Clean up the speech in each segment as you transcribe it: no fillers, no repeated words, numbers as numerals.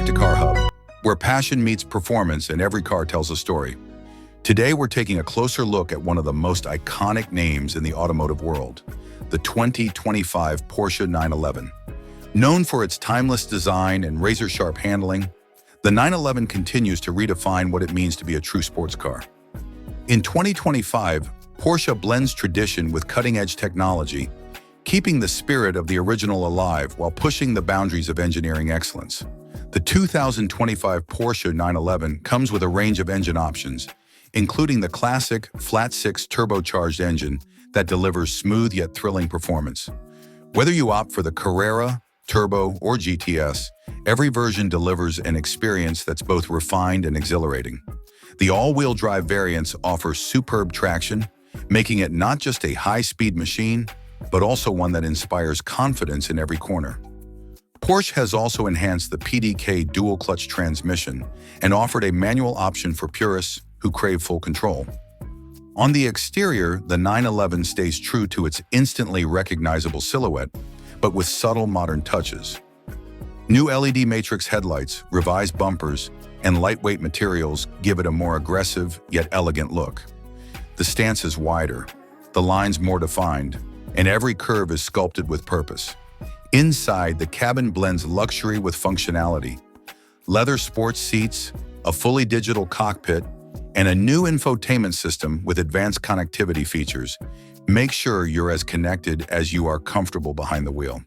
back to Car Hub, where passion meets performance and every car tells a story. Today, we're taking a closer look at one of the most iconic names in the automotive world, the 2025 Porsche 911. Known for its timeless design and razor-sharp handling, the 911 continues to redefine what it means to be a true sports car. In 2025, Porsche blends tradition with cutting-edge technology, keeping the spirit of the original alive while pushing the boundaries of engineering excellence. The 2025 Porsche 911 comes with a range of engine options, including the classic flat-six turbocharged engine that delivers smooth yet thrilling performance. Whether you opt for the Carrera, Turbo, or GTS, every version delivers an experience that's both refined and exhilarating. The all-wheel drive variants offer superb traction, making it not just a high-speed machine, but also one that inspires confidence in every corner. Porsche has also enhanced the PDK dual-clutch transmission and offered a manual option for purists who crave full control. On the exterior, the 911 stays true to its instantly recognizable silhouette, but with subtle modern touches. New LED matrix headlights, revised bumpers, and lightweight materials give it a more aggressive yet elegant look. The stance is wider, the lines more defined, and every curve is sculpted with purpose. Inside, the cabin blends luxury with functionality. Leather sports seats, a fully digital cockpit, and a new infotainment system with advanced connectivity features make sure you're as connected as you are comfortable behind the wheel.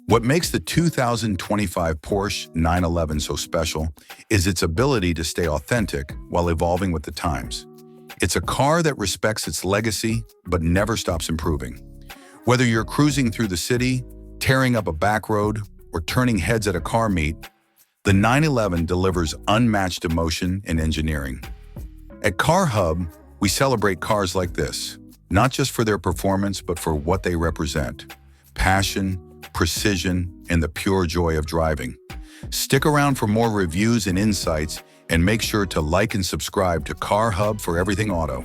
What makes the 2025 Porsche 911 so special is its ability to stay authentic while evolving with the times. It's a car that respects its legacy but never stops improving. Whether you're cruising through the city, tearing up a back road, or turning heads at a car meet, the 911 delivers unmatched emotion and engineering. At Car Hub, we celebrate cars like this, not just for their performance, but for what they represent: passion, precision, and the pure joy of driving. Stick around for more reviews and insights, and make sure to like and subscribe to Car Hub for everything auto.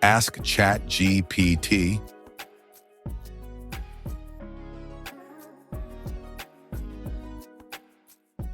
Ask ChatGPT